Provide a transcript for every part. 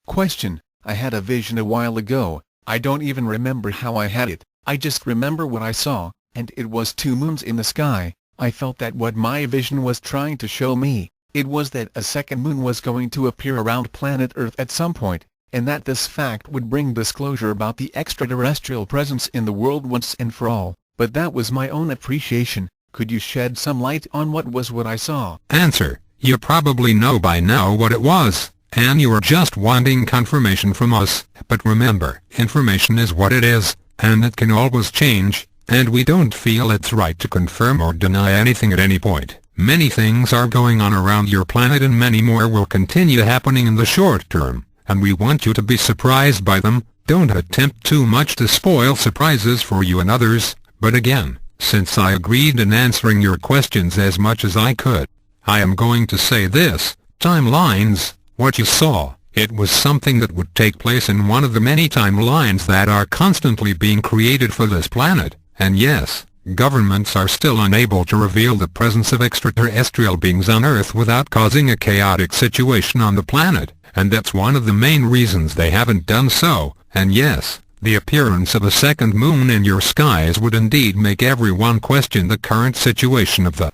Question: I had a vision a while ago. I don't even remember how I had it, I just remember what I saw, and it was two moons in the sky. I felt that what my vision was trying to show me, it was that a second moon was going to appear around planet Earth at some point, and that this fact would bring disclosure about the extraterrestrial presence in the world once and for all. But that was my own appreciation. Could you shed some light on what I saw? Answer: you probably know by now what it was, and you are just wanting confirmation from us. But remember, information is what it is, and it can always change, and we don't feel it's right to confirm or deny anything at any point. Many things are going on around your planet and many more will continue happening in the short term, and we want you to be surprised by them. Don't attempt too much to spoil surprises for you and others. But again, since I agreed in answering your questions as much as I could, I am going to say this: timelines, what you saw, it was something that would take place in one of the many timelines that are constantly being created for this planet. And yes, governments are still unable to reveal the presence of extraterrestrial beings on Earth without causing a chaotic situation on the planet, and that's one of the main reasons they haven't done so. And yes, the appearance of a second moon in your skies would indeed make everyone question the current situation of the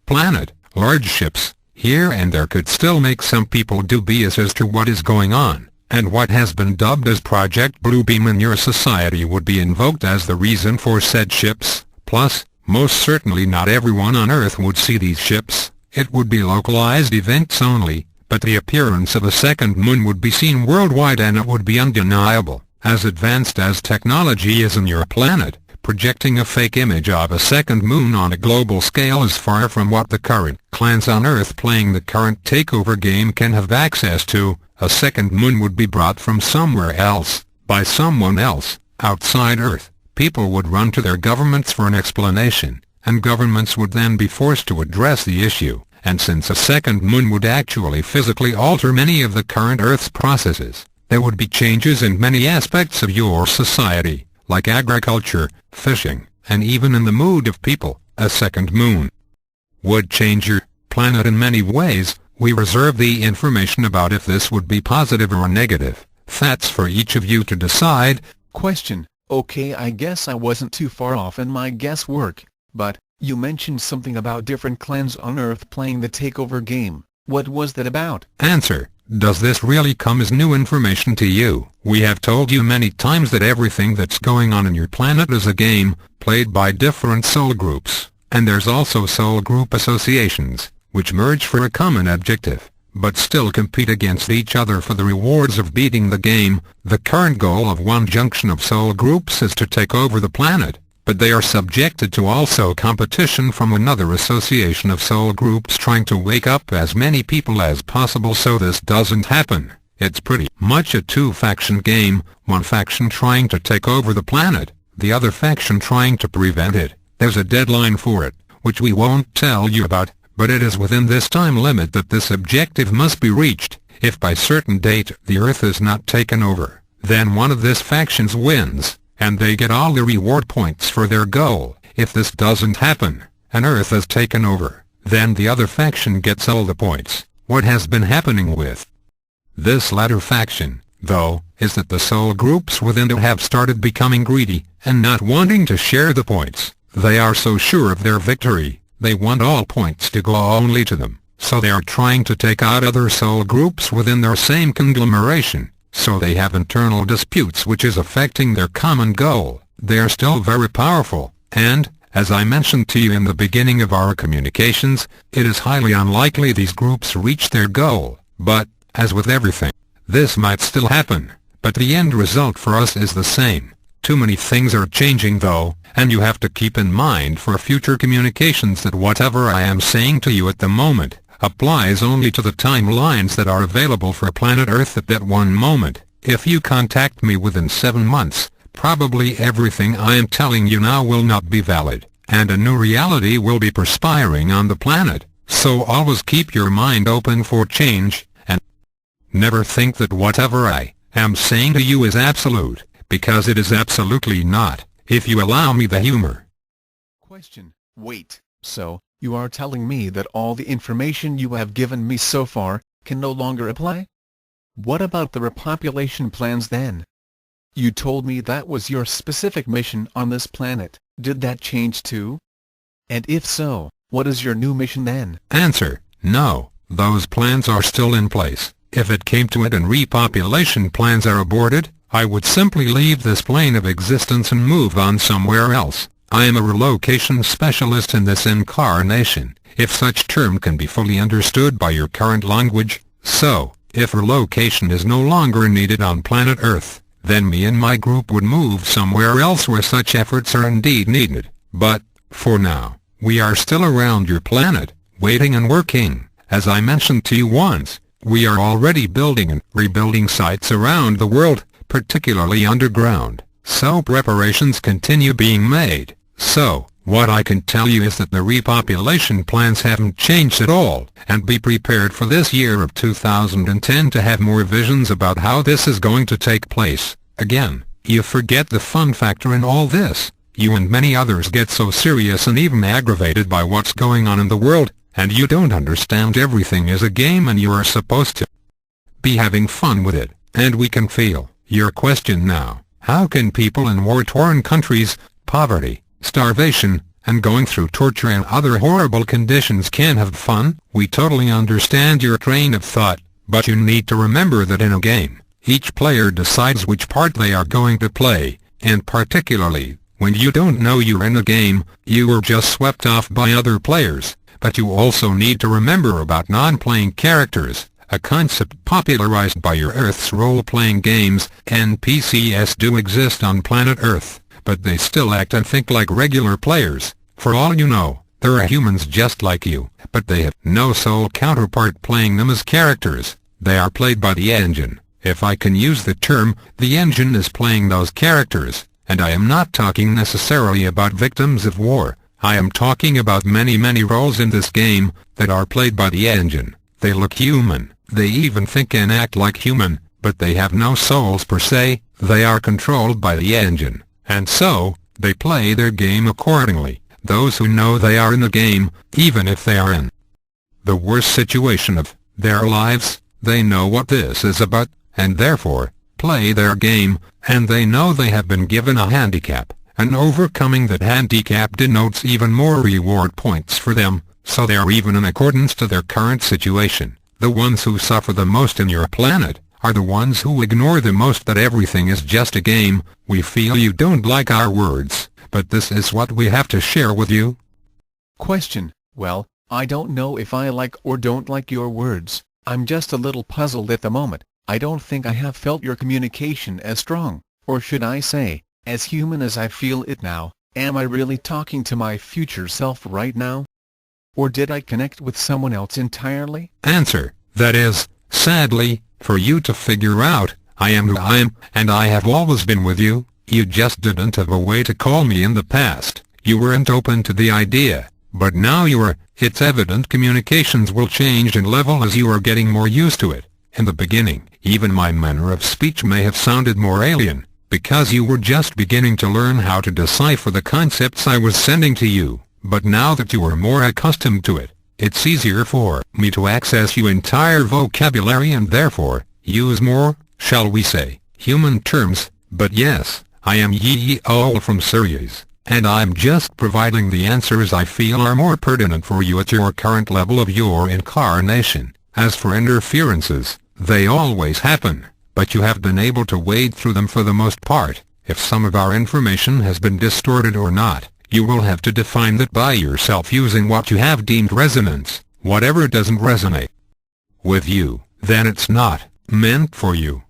planet. Large ships, here and there, could still make some people dubious as to what is going on, and what has been dubbed as Project Bluebeam in your society would be invoked as the reason for said ships. Plus, most certainly not everyone on Earth would see these ships. It would be localized events only, but the appearance of a second moon would be seen worldwide, and it would be undeniable. As advanced as technology is in your planet, projecting a fake image of a second moon on a global scale is far from what the current clans on Earth playing the current takeover game can have access to. A second moon would be brought from somewhere else, by someone else, outside Earth. People would run to their governments for an explanation, and governments would then be forced to address the issue. And since a second moon would actually physically alter many of the current Earth's processes, there would be changes in many aspects of your society, like agriculture, fishing, and even in the mood of people. A second moon would change your planet in many ways. We reserve the information about if this would be positive or negative. That's for each of you to decide. Question: okay, I guess I wasn't too far off in my guesswork, but you mentioned something about different clans on Earth playing the takeover game. What was that about? Answer: does this really come as new information to you? We have told you many times that everything that's going on in your planet is a game, played by different soul groups, and there's also soul group associations, which merge for a common objective, but still compete against each other for the rewards of beating the game. The current goal of one junction of soul groups is to take over the planet, but they are subjected to also competition from another association of soul groups trying to wake up as many people as possible so this doesn't happen. It's pretty much a two-faction game, one faction trying to take over the planet, the other faction trying to prevent it. There's a deadline for it, which we won't tell you about, but it is within this time limit that this objective must be reached. If by certain date the Earth is not taken over, then one of these factions wins, and they get all the reward points for their goal. If this doesn't happen, and Earth is taken over, then the other faction gets all the points. What has been happening with this latter faction, though, is that the soul groups within it have started becoming greedy, and not wanting to share the points. They are so sure of their victory, they want all points to go only to them, so they are trying to take out other soul groups within their same conglomeration. So they have internal disputes which is affecting their common goal. They are still very powerful, and, as I mentioned to you in the beginning of our communications, it is highly unlikely these groups reach their goal. But, as with everything, this might still happen, but the end result for us is the same. Too many things are changing though, and you have to keep in mind for future communications that whatever I am saying to you at the moment applies only to the timelines that are available for planet Earth at that one moment. If you contact me within 7 months, probably everything I am telling you now will not be valid, and a new reality will be perspiring on the planet. So always keep your mind open for change, and never think that whatever I am saying to you is absolute, because it is absolutely not, if you allow me the humor. Question: wait, so you are telling me that all the information you have given me so far can no longer apply? What about the repopulation plans then? You told me that was your specific mission on this planet. Did that change too? And if so, what is your new mission then? Answer: no, those plans are still in place. If it came to it and repopulation plans are aborted, I would simply leave this plane of existence and move on somewhere else. I am a relocation specialist in this incarnation, if such term can be fully understood by your current language. So, if relocation is no longer needed on planet Earth, then me and my group would move somewhere else where such efforts are indeed needed. But, for now, we are still around your planet, waiting and working. As I mentioned to you once, we are already building and rebuilding sites around the world, particularly underground, so preparations continue being made. So, what I can tell you is that the repopulation plans haven't changed at all, and be prepared for this year of 2010 to have more visions about how this is going to take place. Again, you forget the fun factor in all this. You and many others get so serious and even aggravated by what's going on in the world, and you don't understand everything is a game and you are supposed to be having fun with it, and we can feel your question now. How can people in war-torn countries, poverty, starvation, and going through torture and other horrible conditions can have fun? We totally understand your train of thought, but you need to remember that in a game, each player decides which part they are going to play, and particularly, when you don't know you're in a game, you were just swept off by other players. But you also need to remember about non-playing characters, a concept popularized by your Earth's role-playing games. NPCs do exist on planet Earth, but they still act and think like regular players. For all you know, there are humans just like you, but they have no soul counterpart playing them as characters. They are played by the engine. If I can use the term, the engine is playing those characters, and I am not talking necessarily about victims of war. I am talking about many roles in this game that are played by the engine. They look human, they even think and act like human, but they have no souls per se. They are controlled by the engine, and so, they play their game accordingly. Those who know they are in the game, even if they are in the worst situation of their lives, they know what this is about, and therefore, play their game, and they know they have been given a handicap. And overcoming that handicap denotes even more reward points for them, so they are even in accordance to their current situation. The ones who suffer the most in your planet are the ones who ignore the most that everything is just a game. We feel you don't like our words, but this is what we have to share with you. Question: well, I don't know if I like or don't like your words. I'm just a little puzzled at the moment. I don't think I have felt your communication as strong, or should I say, as human as I feel it now. Am I really talking to my future self right now? Or did I connect with someone else entirely? Answer: that is, sadly, for you to figure out. I am who I am, and I have always been with you. You just didn't have a way to call me in the past. You weren't open to the idea, but now you are. It's evident communications will change in level as you are getting more used to it. In the beginning, even my manner of speech may have sounded more alien, because you were just beginning to learn how to decipher the concepts I was sending to you. But now that you are more accustomed to it, it's easier for me to access your entire vocabulary and therefore, use more, shall we say, human terms. But yes, I am AWE012 from Sirius, and I'm just providing the answers I feel are more pertinent for you at your current level of your incarnation. As for interferences, they always happen, but you have been able to wade through them for the most part. If some of our information has been distorted or not, you will have to define that by yourself using what you have deemed resonance. Whatever doesn't resonate with you, then it's not meant for you.